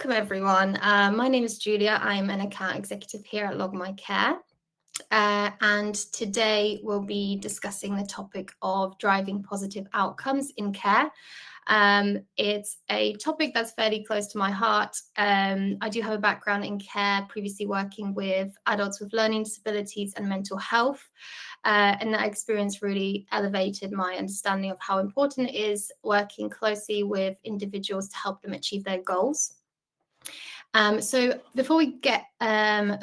Welcome everyone. My name is Julia. I'm an account executive here at Log My Care. And today we'll be discussing the topic of driving positive outcomes in care. It's a topic that's fairly close to my heart. I do have a background in care, previously working with adults with learning disabilities and mental health. And that experience really elevated my understanding of how important it is working closely with individuals to help them achieve their goals. So before we get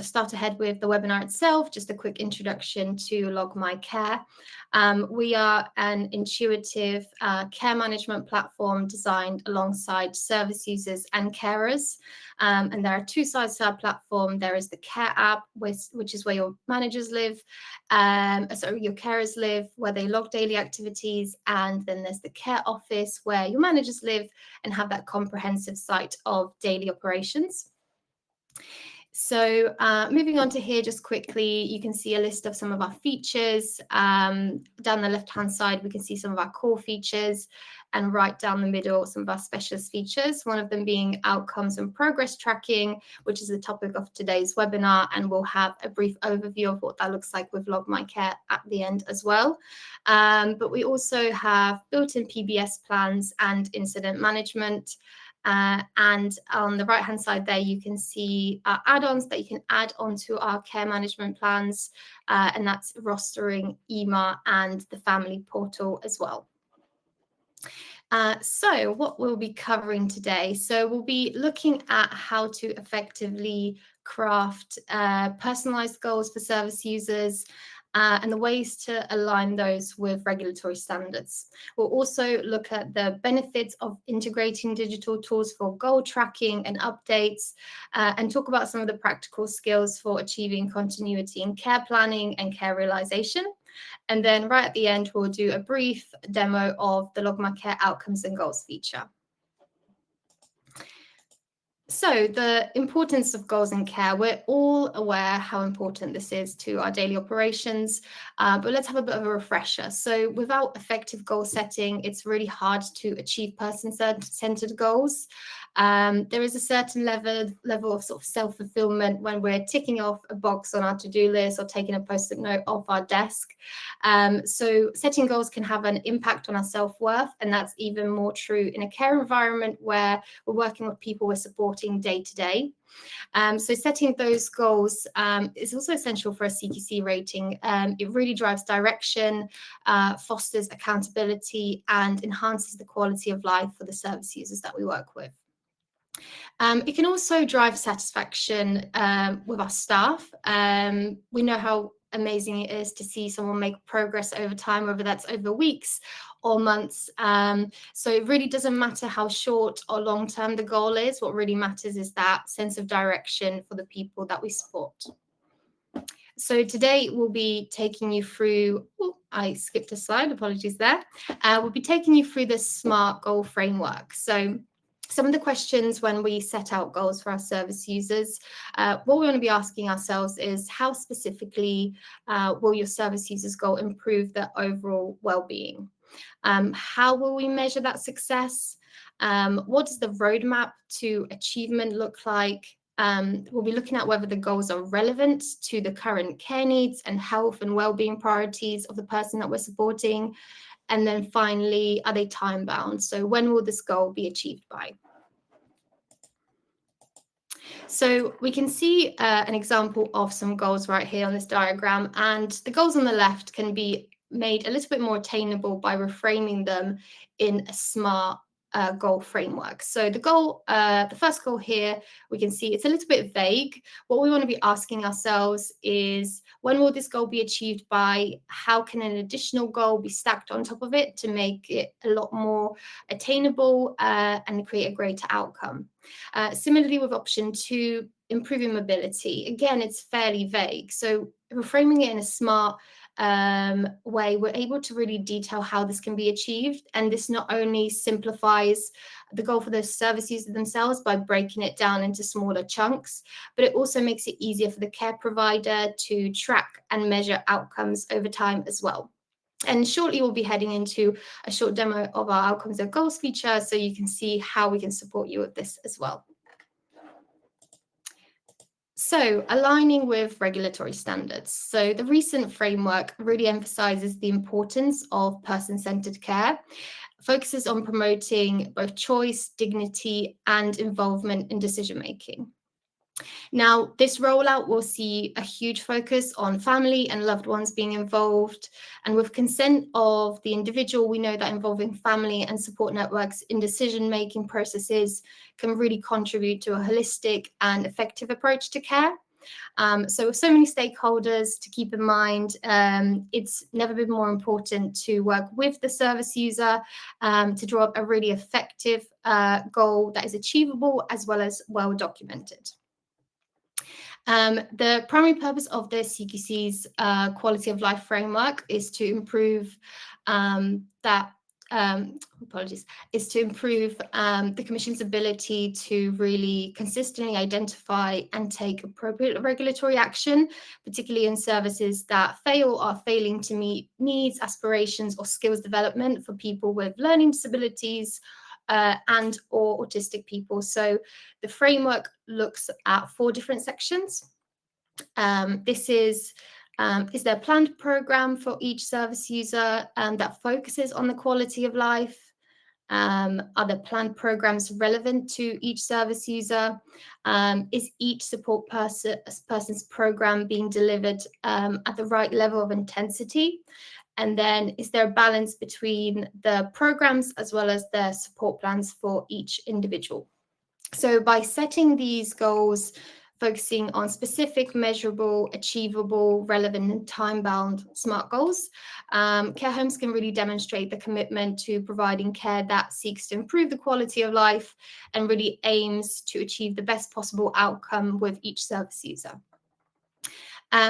start ahead with the webinar itself, just a quick introduction to Log My Care. We are an intuitive care management platform designed alongside service users and carers. And there are two sides to our platform. There is the care app, which is where your managers live, your carers live, where they log daily activities. And then there's the care office, where your managers live and have that comprehensive site of daily operations. So moving on to here just quickly, you can see a list of some of our features. Down the left-hand side, we can see some of our core features, and right down the middle, some of our specialist features, one of them being outcomes and progress tracking, which is the topic of today's webinar, and we'll have a brief overview of what that looks like with Log My Care at the end as well. But we also have built-in PBS plans and incident management. And on the right hand side there, you can see our add-ons that you can add onto our care management plans, and that's rostering, EMA, and the family portal as well. So what we'll be covering today. So we'll be looking at how to effectively craft personalized goals for service users, and the ways to align those with regulatory standards. We'll also look at the benefits of integrating digital tools for goal tracking and updates, and talk about some of the practical skills for achieving continuity in care planning and care realization. And then right at the end, we'll do a brief demo of the Log My Care outcomes and goals feature. So the importance of goals in care, we're all aware how important this is to our daily operations, but let's have a bit of a refresher. So without effective goal setting, it's really hard to achieve person-centered goals. There is a certain level of sort of self-fulfillment when we're ticking off a box on our to-do list or taking a post-it note off our desk. So setting goals can have an impact on our self-worth, and that's even more true in a care environment where we're working with people we're supporting day to day. So setting those goals is also essential for a CQC rating. It really drives direction, fosters accountability, and enhances the quality of life for the service users that we work with. It can also drive satisfaction with our staff. We know how amazing it is to see someone make progress over time, whether that's over weeks or months. So it really doesn't matter how short or long term the goal is. What really matters is that sense of direction for the people that we support. So today we'll be taking you through, I skipped a slide, apologies there. We'll be taking you through the SMART goal framework. So some of the questions when we set out goals for our service users, what we want to be asking ourselves is how specifically will your service users' goal improve their overall well-being? How will we measure that success? What does the roadmap to achievement look like? We'll be looking at whether the goals are relevant to the current care needs and health and well-being priorities of the person that we're supporting. And then finally, are they time bound? So when will this goal be achieved by? So we can see an example of some goals right here on this diagram, and the goals on the left can be made a little bit more attainable by reframing them in a SMART goal framework. So the first goal here, we can see it's a little bit vague. What we want to be asking ourselves is, when will this goal be achieved by? How can an additional goal be stacked on top of it to make it a lot more attainable and create a greater outcome? Similarly with option 2, improving mobility. Again, it's fairly vague. So reframing it in a SMART way, we're able to really detail how this can be achieved. And this not only simplifies the goal for the service user themselves by breaking it down into smaller chunks, but it also makes it easier for the care provider to track and measure outcomes over time as well. And shortly, we'll be heading into a short demo of our outcomes and goals feature, so you can see how we can support you with this as well. So, aligning with regulatory standards. So, the recent framework really emphasizes the importance of person-centered care, focuses on promoting both choice, dignity, and involvement in decision-making. Now, this rollout will see a huge focus on family and loved ones being involved. And with consent of the individual, we know that involving family and support networks in decision-making processes can really contribute to a holistic and effective approach to care. So with so many stakeholders to keep in mind, it's never been more important to work with the service user to draw up a really effective goal that is achievable as well as well documented. The primary purpose of the CQC's quality of life framework is to improve is to improve the Commission's ability to really consistently identify and take appropriate regulatory action, particularly in services that fail or are failing to meet needs, aspirations, or skills development for people with learning disabilities and or autistic people. So the framework looks at 4 different sections. This is there a planned program for each service user that focuses on the quality of life? Are the planned programs relevant to each service user? Is each support person's program being delivered at the right level of intensity? And then is there a balance between the programs as well as the support plans for each individual? So by setting these goals, focusing on specific, measurable, achievable, relevant, and time-bound SMART goals, care homes can really demonstrate the commitment to providing care that seeks to improve the quality of life and really aims to achieve the best possible outcome with each service user.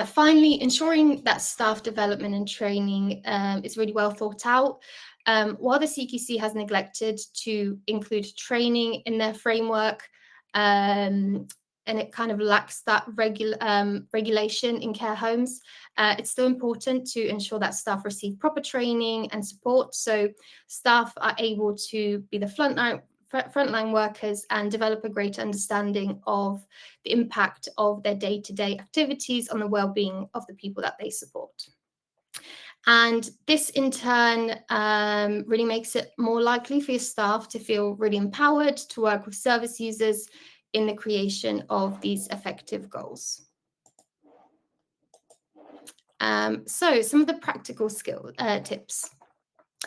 Finally, ensuring that staff development and training is really well thought out. While the CQC has neglected to include training in their framework, and it kind of lacks that regulation in care homes, it's still important to ensure that staff receive proper training and support so staff are able to be the frontline workers and develop a greater understanding of the impact of their day-to-day activities on the well-being of the people that they support. And this in turn really makes it more likely for your staff to feel really empowered to work with service users in the creation of these effective goals. So some of the practical tips.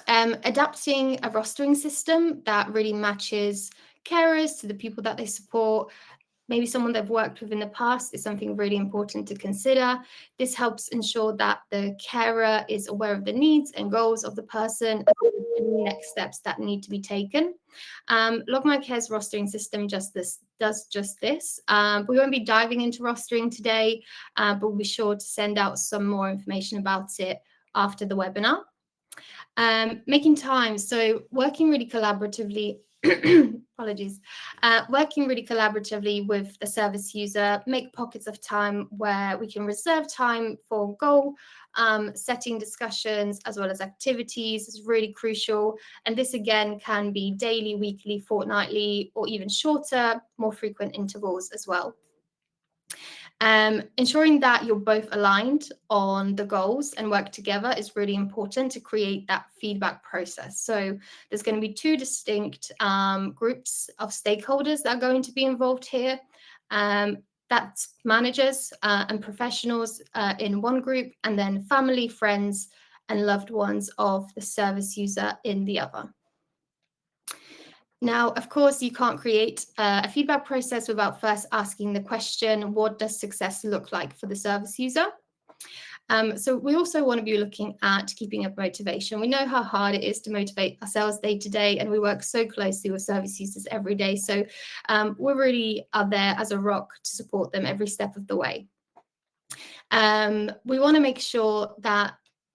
Adapting a rostering system that really matches carers to the people that they support. Maybe someone they've worked with in the past is something really important to consider. This helps ensure that the carer is aware of the needs and goals of the person and the next steps that need to be taken. LogMyCare's rostering system does just this. We won't be diving into rostering today, but we'll be sure to send out some more information about it after the webinar. Making time, so working really collaboratively, apologies, working really collaboratively with the service user, make pockets of time where we can reserve time for goal setting discussions as well as activities is really crucial. And this again can be daily, weekly, fortnightly, or even shorter, more frequent intervals as well. Ensuring that you're both aligned on the goals and work together is really important to create that feedback process. So there's going to be 2 distinct groups of stakeholders that are going to be involved here. That's managers and professionals in one group, and then family, friends, and loved ones of the service user in the other. Now, of course, you can't create a feedback process without first asking the question, what does success look like for the service user? So we also want to be looking at keeping up motivation. We know how hard it is to motivate ourselves day to day, and we work so closely with service users every day. So we really are there as a rock to support them every step of the way. We want to make sure that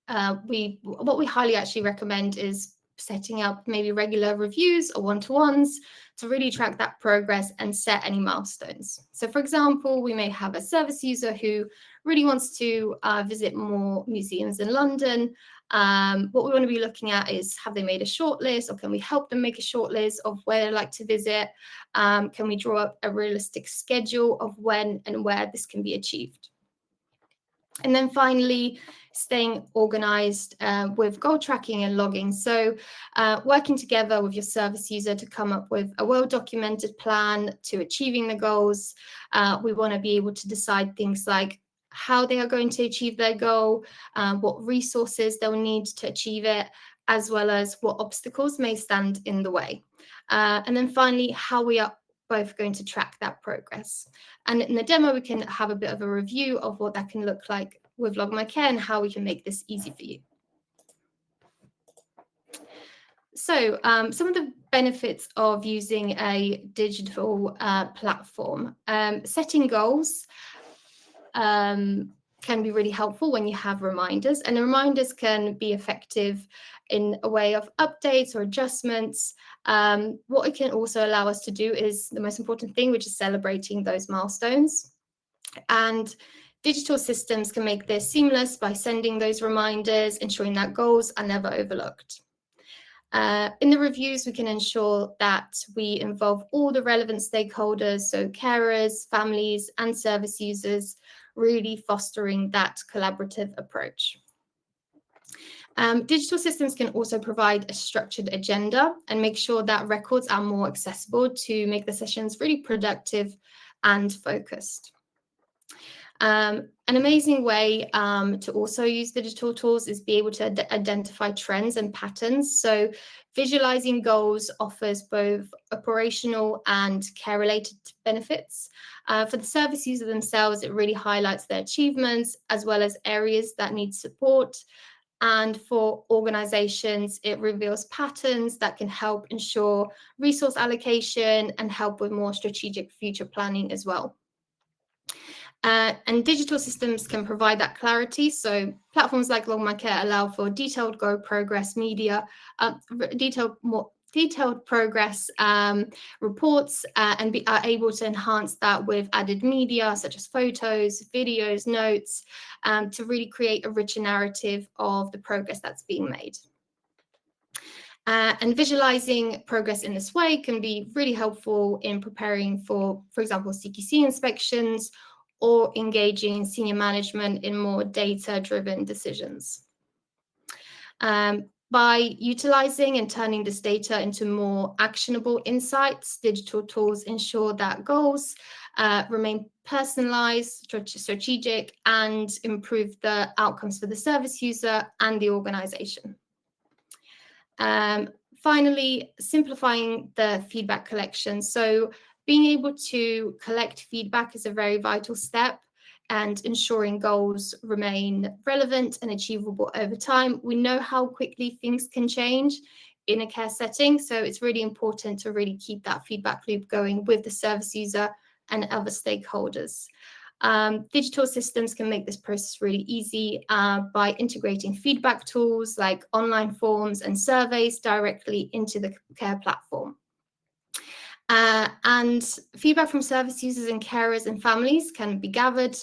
what we highly actually recommend is setting up maybe regular reviews or one-to-ones to really track that progress and set any milestones. So for example, we may have a service user who really wants to visit more museums in London. What we want to be looking at is, have they made a shortlist, or can we help them make a shortlist of where they'd like to visit? Can we draw up a realistic schedule of when and where this can be achieved? And then finally, staying organized with goal tracking and logging. So working together with your service user to come up with a well-documented plan to achieving the goals. We want to be able to decide things like how they are going to achieve their goal, what resources they'll need to achieve it, as well as what obstacles may stand in the way. And then finally, how we are both going to track that progress. And in the demo, we can have a bit of a review of what that can look like with LogMyCare and how we can make this easy for you. So some of the benefits of using a digital platform. Setting goals can be really helpful when you have reminders, and the reminders can be effective in a way of updates or adjustments. What it can also allow us to do is the most important thing, which is celebrating those milestones. And digital systems can make this seamless by sending those reminders, ensuring that goals are never overlooked. In the reviews, we can ensure that we involve all the relevant stakeholders, so carers, families, and service users, really fostering that collaborative approach. Digital systems can also provide a structured agenda and make sure that records are more accessible to make the sessions really productive and focused. An amazing way to also use digital tools is be able to identify trends and patterns. So visualizing goals offers both operational and care-related benefits. For the service user themselves, it really highlights their achievements as well as areas that need support. And for organizations, it reveals patterns that can help ensure resource allocation and help with more strategic future planning as well. And digital systems can provide that clarity. So platforms like LogMyCare allow for detailed goal progress media, detailed progress reports, and are able to enhance that with added media such as photos, videos, notes, to really create a richer narrative of the progress that's being made. And visualizing progress in this way can be really helpful in preparing for example, CQC inspections, or engaging senior management in more data-driven decisions. By utilizing and turning this data into more actionable insights, digital tools ensure that goals remain personalized, strategic, and improve the outcomes for the service user and the organization. Finally, simplifying the feedback collection. So being able to collect feedback is a very vital step, and ensuring goals remain relevant and achievable over time. We know how quickly things can change in a care setting, so it's really important to really keep that feedback loop going with the service user and other stakeholders. Digital systems can make this process really easy by integrating feedback tools like online forms and surveys directly into the care platform. And feedback from service users and carers and families can be gathered,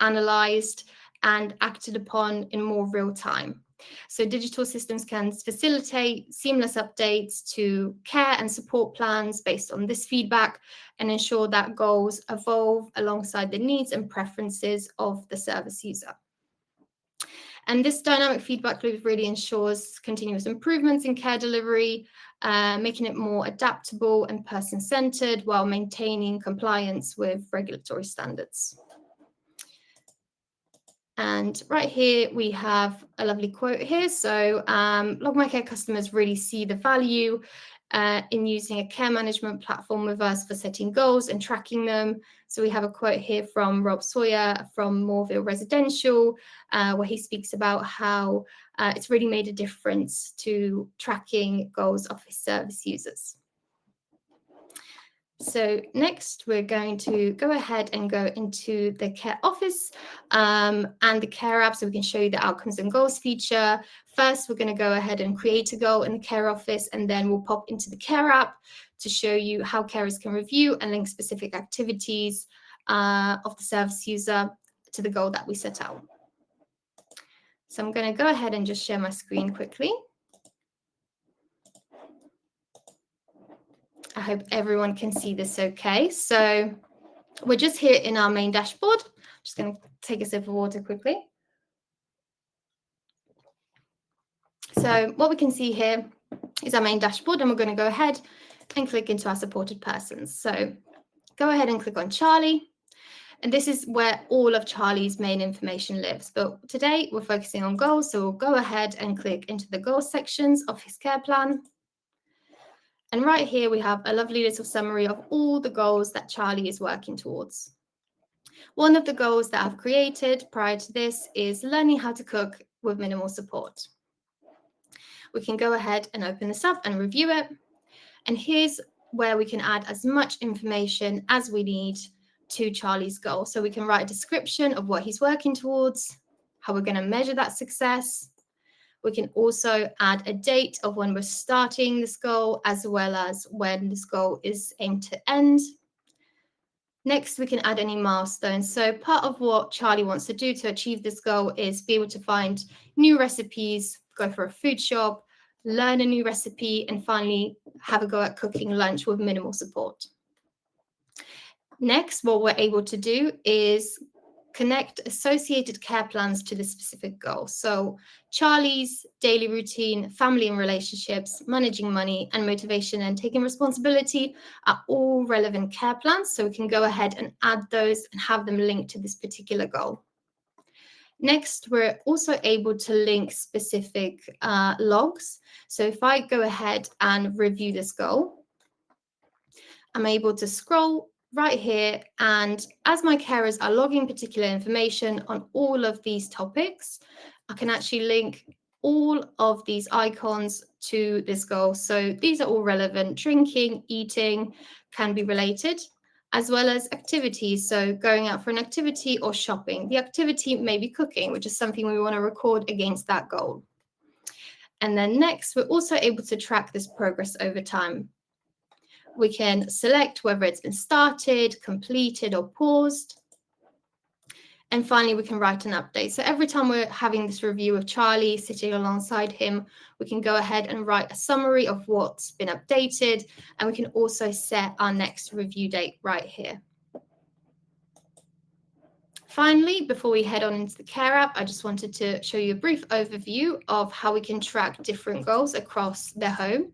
analysed, and acted upon in more real time. So digital systems can facilitate seamless updates to care and support plans based on this feedback, and ensure that goals evolve alongside the needs and preferences of the service user. And this dynamic feedback loop really ensures continuous improvements in care delivery, making it more adaptable and person-centered while maintaining compliance with regulatory standards. And right here, we have a lovely quote here. So LogMyCare customers really see the value in using a care management platform with us for setting goals and tracking them. So we have a quote here from Rob Sawyer from Moorville Residential, where he speaks about how it's really made a difference to tracking goals of his service users. So next, we're going to go ahead and go into the Care Office and the Care app, so we can show you the Outcomes and Goals feature. First, we're going to go ahead and create a goal in the care office, and then we'll pop into the care app to show you how carers can review and link specific activities of the service user to the goal that we set out. So I'm going to go ahead and just share my screen quickly. I hope everyone can see this okay. So we're just here in our main dashboard. Just going to take a sip of water quickly. So what we can see here is our main dashboard, and we're going to go ahead and click into our supported persons. So go ahead and click on Charlie. And this is where all of Charlie's main information lives. But today we're focusing on goals. So we'll go ahead and click into the goals sections of his care plan. And right here, we have a lovely little summary of all the goals that Charlie is working towards. One of the goals that I've created prior to this is learning how to cook with minimal support. We can go ahead and open this up and review it. And here's where we can add as much information as we need to Charlie's goal. So we can write a description of what he's working towards, how we're going to measure that success. We can also add a date of when we're starting this goal, as well as when this goal is aimed to end. Next, we can add any milestones. So part of what Charlie wants to do to achieve this goal is be able to find new recipes, go for a food shop, learn a new recipe, and finally have a go at cooking lunch with minimal support. Next, what we're able to do is connect associated care plans to the specific goal. So Charlie's daily routine, family and relationships, managing money and motivation and taking responsibility are all relevant care plans. So we can go ahead and add those and have them linked to this particular goal. Next, we're also able to link specific logs. So if I go ahead and review this goal, I'm able to scroll right here, and as my carers are logging particular information on all of these topics, I can actually link all of these icons to this goal. So these are all relevant. Drinking, eating can be related, as well as activities. So going out for an activity or shopping. The activity may be cooking, which is something we want to record against that goal. And then next, we're also able to track this progress over time. We can select whether it's been started, completed, or paused. And finally, we can write an update. So every time we're having this review of Charlie, sitting alongside him, we can go ahead and write a summary of what's been updated. And we can also set our next review date right here. Finally, before we head on into the care app, I just wanted to show you a brief overview of how we can track different goals across their home.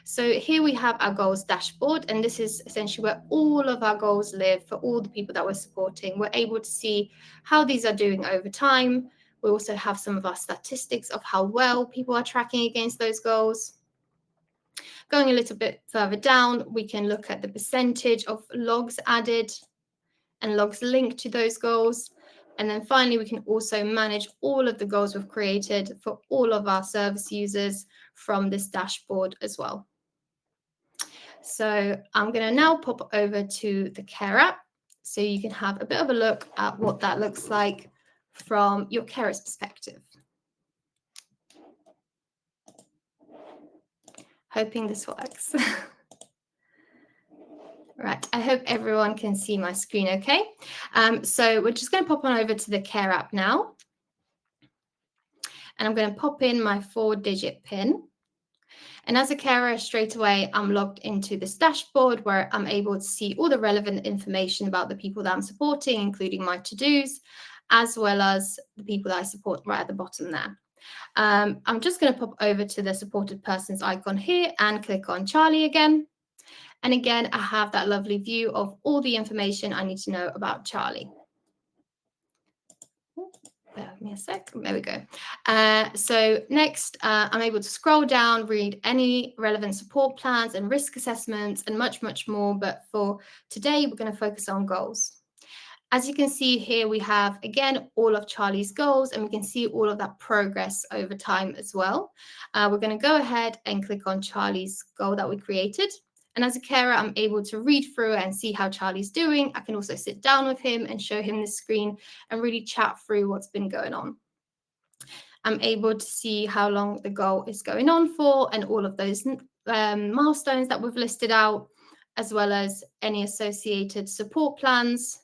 So here we have our goals dashboard, and this is essentially where all of our goals live for all the people that we're supporting. We're able to see how these are doing over time. We also have some of our statistics of how well people are tracking against those goals. Going a little bit further down, we can look at the percentage of logs added and logs linked to those goals. And then finally, we can also manage all of the goals we've created for all of our service users from this dashboard as well. So I'm going to now pop over to the care app so you can have a bit of a look at what that looks like from your carer's perspective. Hoping this works. Right, I hope everyone can see my screen okay. So we're just going to pop on over to the care app now. And I'm going to pop in my 4-digit PIN. And as a carer, straight away, I'm logged into this dashboard where I'm able to see all the relevant information about the people that I'm supporting, including my to-dos, as well as the people that I support right at the bottom there. I'm just going to pop over to the supported persons icon here and click on Charlie again. And again, I have that lovely view of all the information I need to know about Charlie. Bear with me a sec. There we go. So next, I'm able to scroll down, read any relevant support plans and risk assessments and much, much more. But for today, we're going to focus on goals. As you can see here, we have, again, all of Charlie's goals, and we can see all of that progress over time as well. We're going to go ahead and click on Charlie's goal that we created. And as a carer, I'm able to read through and see how Charlie's doing. I can also sit down with him and show him the screen and really chat through what's been going on. I'm able to see how long the goal is going on for and all of those milestones that we've listed out, as well as any associated support plans.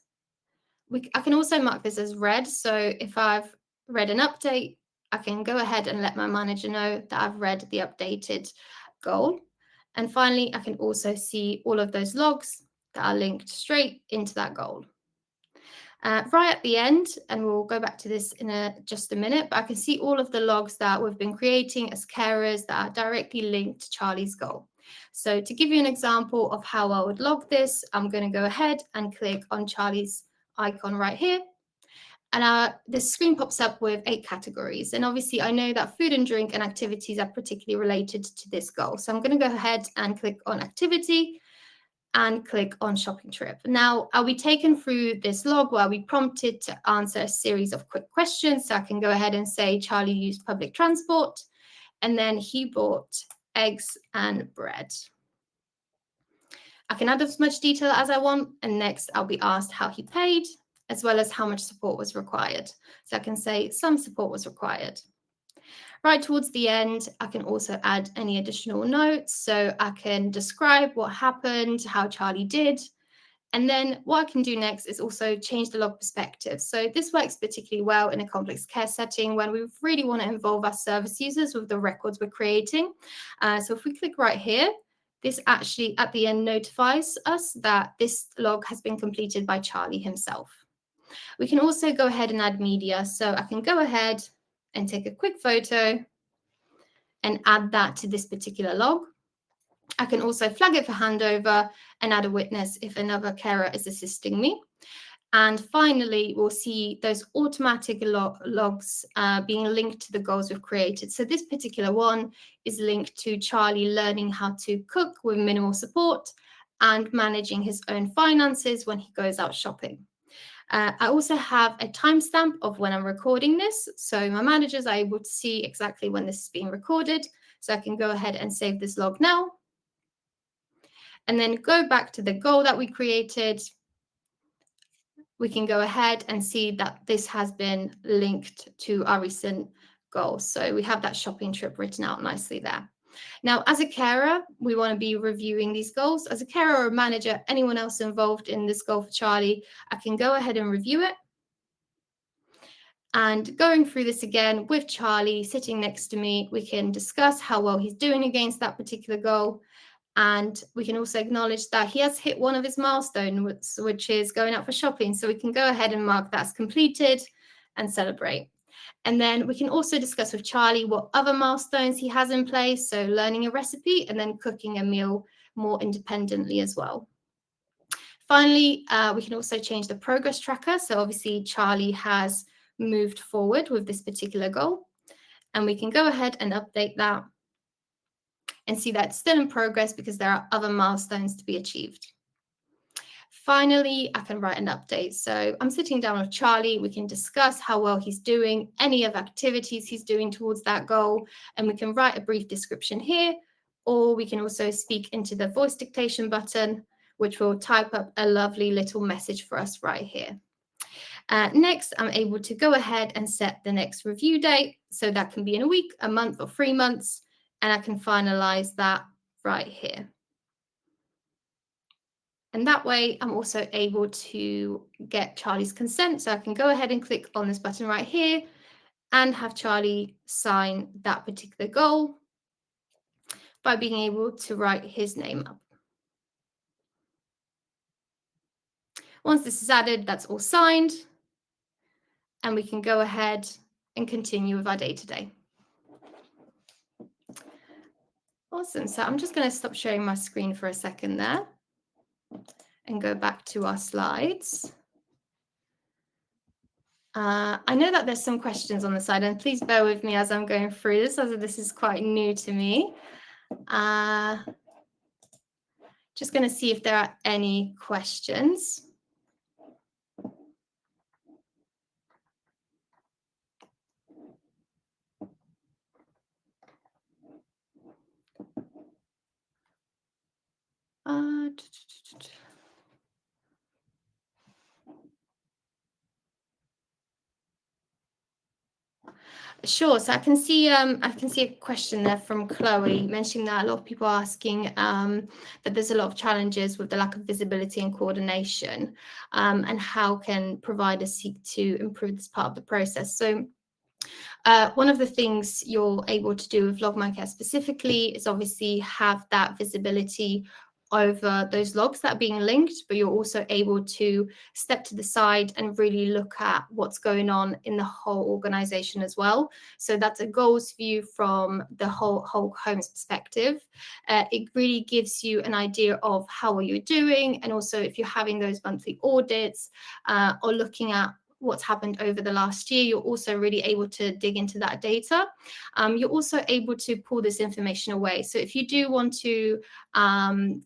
I can also mark this as read. So if I've read an update, I can go ahead and let my manager know that I've read the updated goal. And finally, I can also see all of those logs that are linked straight into that goal. Right at the end, and we'll go back to this in just a minute, but I can see all of the logs that we've been creating as carers that are directly linked to Charlie's goal. So to give you an example of how I would log this, I'm going to go ahead and click on Charlie's icon right here. And this screen pops up with 8 categories. And obviously, I know that food and drink and activities are particularly related to this goal. So I'm going to go ahead and click on activity and click on shopping trip. Now, I'll be taken through this log where we prompted to answer a series of quick questions. So I can go ahead and say Charlie used public transport, and then he bought eggs and bread. I can add as much detail as I want, and next I'll be asked how he paid, as well as how much support was required. So I can say some support was required. Right towards the end, I can also add any additional notes. So I can describe what happened, how Charlie did. And then what I can do next is also change the log perspective. So this works particularly well in a complex care setting when we really want to involve our service users with the records we're creating. So if we click right here, this actually at the end notifies us that this log has been completed by Charlie himself. We can also go ahead and add media. So I can go ahead and take a quick photo and add that to this particular log. I can also flag it for handover and add a witness if another carer is assisting me. And finally, we'll see those automatic logs being linked to the goals we've created. So this particular one is linked to Charlie learning how to cook with minimal support and managing his own finances when he goes out shopping. I also have a timestamp of when I'm recording this, so my managers are able to see exactly when this is being recorded. So I can go ahead and save this log now, and then go back to the goal that we created. We can go ahead and see that this has been linked to our recent goal. So we have that shopping trip written out nicely there. Now, as a carer, we want to be reviewing these goals. As a carer or a manager, anyone else involved in this goal for Charlie, I can go ahead and review it. And going through this again with Charlie sitting next to me, we can discuss how well he's doing against that particular goal. And we can also acknowledge that he has hit one of his milestones, which is going out for shopping. So we can go ahead and mark that's completed and celebrate. And then we can also discuss with Charlie what other milestones he has in place. So learning a recipe and then cooking a meal more independently as well. Finally, we can also change the progress tracker. So obviously Charlie has moved forward with this particular goal. And we can go ahead and update that and see that it's still in progress because there are other milestones to be achieved. Finally, I can write an update. So I'm sitting down with Charlie. We can discuss how well he's doing, any of activities he's doing towards that goal, and we can write a brief description here, or we can also speak into the voice dictation button, which will type up a lovely little message for us right here. Next, I'm able to go ahead and set the next review date. So that can be in a week, a month, or 3 months, and I can finalize that right here. And that way, I'm also able to get Charlie's consent. So I can go ahead and click on this button right here and have Charlie sign that particular goal by being able to write his name up. Once this is added, that's all signed. And we can go ahead and continue with our day-to-day. Awesome. So I'm just going to stop sharing my screen for a second there and go back to our slides. I know that there's some questions on the side, and please bear with me as I'm going through this, as this is quite new to me. Just going to see if there are any questions. Sure. So I can see a question there from Chloe mentioning that a lot of people are asking that there's a lot of challenges with the lack of visibility and coordination, and how can providers seek to improve this part of the process. So one of the things you're able to do with Log My Care specifically is obviously have that visibility over those logs that are being linked, but you're also able to step to the side and really look at what's going on in the whole organization as well. So that's a goals view from the whole home's perspective. It really gives you an idea of how are you doing, and also if you're having those monthly audits or looking at what's happened over the last year, you're also really able to dig into that data. You're also able to pull this information away. So if you do want to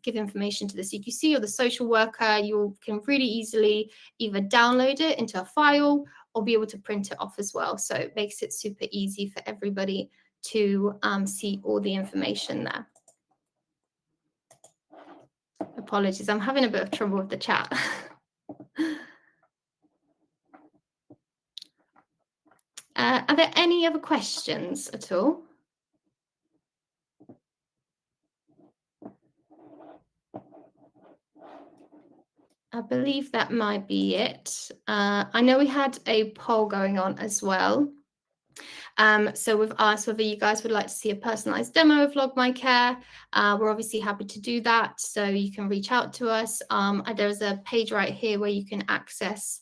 give information to the CQC or the social worker, you can really easily either download it into a file or be able to print it off as well. So it makes it super easy for everybody to see all the information there. Apologies, I'm having a bit of trouble with the chat. Are there any other questions at all? I believe that might be it. I know we had a poll going on as well. So we've asked whether you guys would like to see a personalised demo of Log My Care. We're obviously happy to do that, so you can reach out to us. There's a page right here where you can access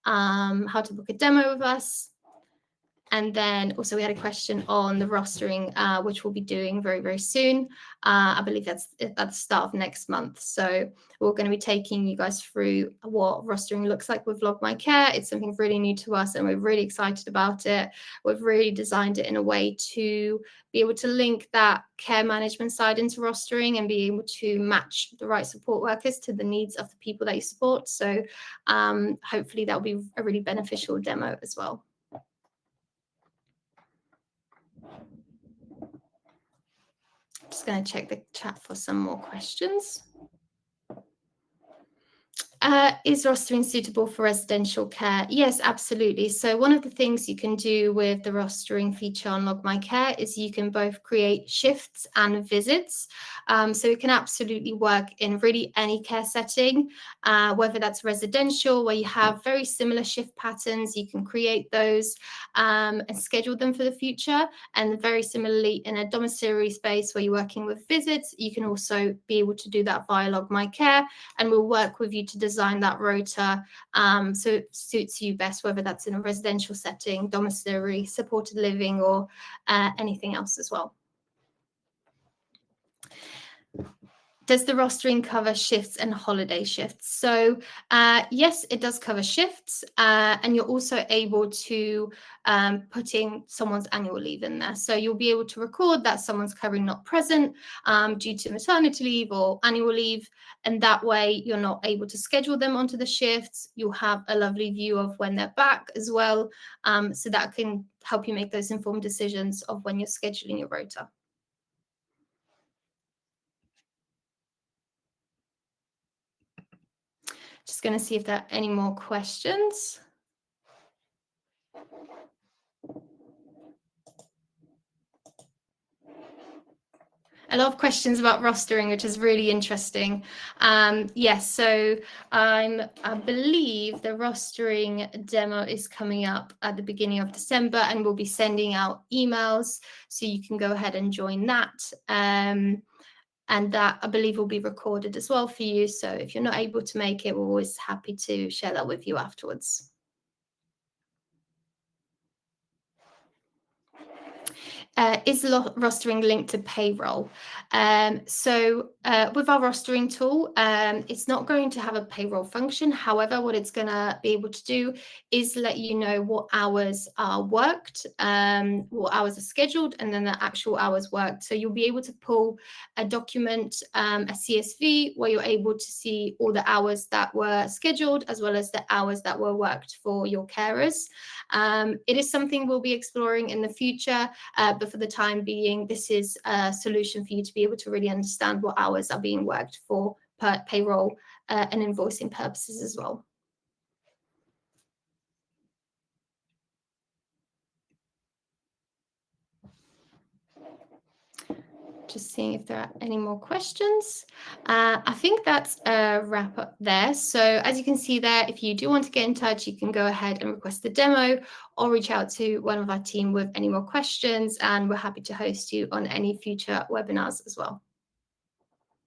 how to book a demo with us. And then also we had a question on the rostering, which we'll be doing very, very soon. I believe that's at the start of next month. So we're going to be taking you guys through what rostering looks like with Log My Care. It's something really new to us and we're really excited about it. We've really designed it in a way to be able to link that care management side into rostering and be able to match the right support workers to the needs of the people that you support. So hopefully that'll be a really beneficial demo as well. Just going to check the chat for some more questions. Is rostering suitable for residential care? Yes, absolutely. So one of the things you can do with the rostering feature on Log My Care is you can both create shifts and visits. So it can absolutely work in really any care setting, whether that's residential, where you have very similar shift patterns, you can create those and schedule them for the future. And very similarly, in a domiciliary space where you're working with visits, you can also be able to do that via Log My Care, and we'll work with you to design that rota so it suits you best, whether that's in a residential setting, domiciliary, supported living, or anything else as well. Does the rostering cover shifts and holiday shifts? So yes, it does cover shifts, and you're also able to put in someone's annual leave in there. So you'll be able to record that someone's currently not present due to maternity leave or annual leave, and that way you're not able to schedule them onto the shifts. You'll have a lovely view of when they're back as well, so that can help you make those informed decisions of when you're scheduling your rota. Just going to see if there are any more questions. A lot of questions about rostering, which is really interesting. Yes, so I believe the rostering demo is coming up at the beginning of December, and we'll be sending out emails, so you can go ahead and join that. And that, I believe, will be recorded as well for you. So if you're not able to make it, we're always happy to share that with you afterwards. Is rostering linked to payroll? So with our rostering tool, it's not going to have a payroll function. However, what it's going to be able to do is let you know what hours are worked, what hours are scheduled, and then the actual hours worked. So you'll be able to pull a document, a CSV, where you're able to see all the hours that were scheduled as well as the hours that were worked for your carers. It is something we'll be exploring in the future, but for the time being, this is a solution for you to be able to really understand what hours are being worked for payroll and invoicing purposes as well. Just seeing if there are any more questions. I think that's a wrap up there. So as you can see there, if you do want to get in touch, you can go ahead and request the demo or reach out to one of our team with any more questions, and we're happy to host you on any future webinars as well.